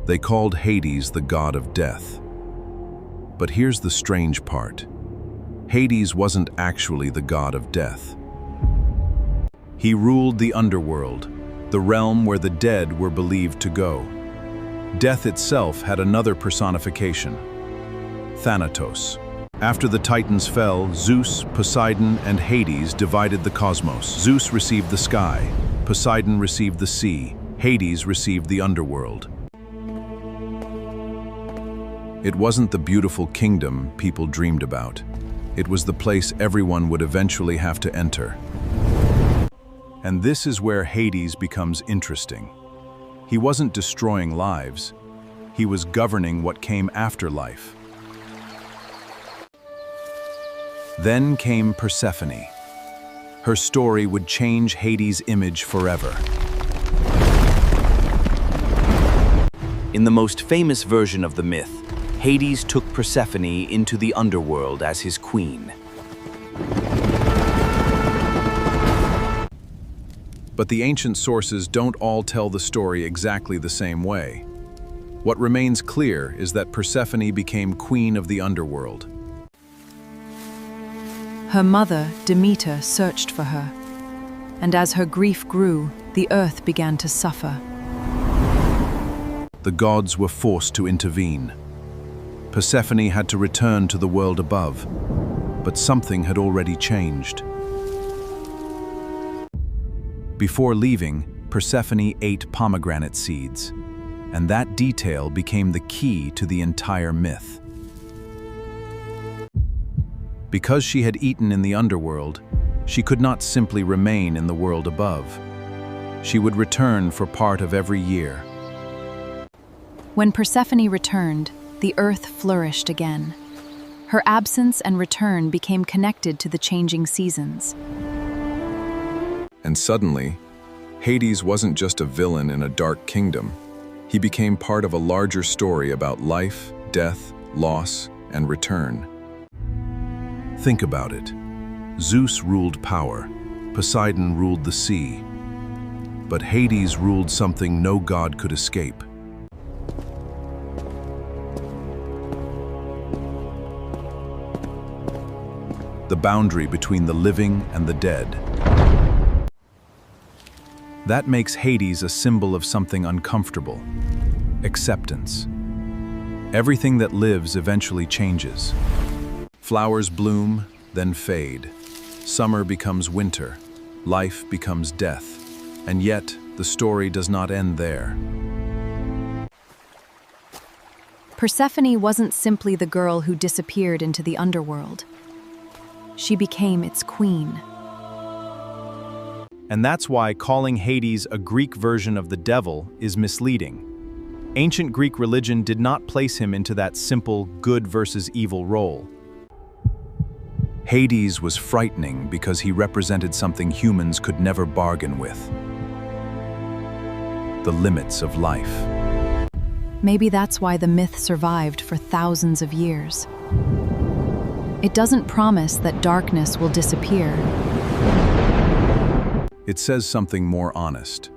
They called Hades the god of death. But here's the strange part. Hades wasn't actually the god of death. He ruled the underworld, the realm where the dead were believed to go. Death itself had another personification, Thanatos. After the Titans fell, Zeus, Poseidon, and Hades divided the cosmos. Zeus received the sky, Poseidon received the sea, Hades received the underworld. It wasn't the beautiful kingdom people dreamed about. It was the place everyone would eventually have to enter. And this is where Hades becomes interesting. He wasn't destroying lives. He was governing what came after life. Then came Persephone. Her story would change Hades' image forever. In the most famous version of the myth, Hades took Persephone into the underworld as his queen. But the ancient sources don't all tell the story exactly the same way. What remains clear is that Persephone became queen of the underworld. Her mother, Demeter, searched for her, and as her grief grew, the earth began to suffer. The gods were forced to intervene. Persephone had to return to the world above, but something had already changed. Before leaving, Persephone ate pomegranate seeds, and that detail became the key to the entire myth. Because she had eaten in the underworld, she could not simply remain in the world above. She would return for part of every year. When Persephone returned, the earth flourished again. Her absence and return became connected to the changing seasons. And suddenly, Hades wasn't just a villain in a dark kingdom. He became part of a larger story about life, death, loss, and return. Think about it. Zeus ruled power, Poseidon ruled the sea, but Hades ruled something no god could escape. The boundary between the living and the dead. That makes Hades a symbol of something uncomfortable: acceptance. Everything that lives eventually changes. Flowers bloom, then fade. Summer becomes winter. Life becomes death. And yet, the story does not end there. Persephone wasn't simply the girl who disappeared into the underworld. She became its queen. And that's why calling Hades a Greek version of the devil is misleading. Ancient Greek religion did not place him into that simple good versus evil role. Hades was frightening because he represented something humans could never bargain with: the limits of life. Maybe that's why the myth survived for thousands of years. It doesn't promise that darkness will disappear. It says something more honest.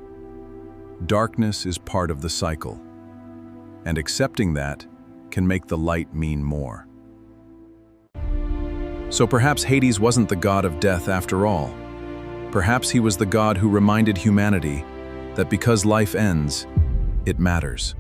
Darkness is part of the cycle, and accepting that can make the light mean more. So perhaps Hades wasn't the god of death after all. Perhaps he was the god who reminded humanity that because life ends, it matters.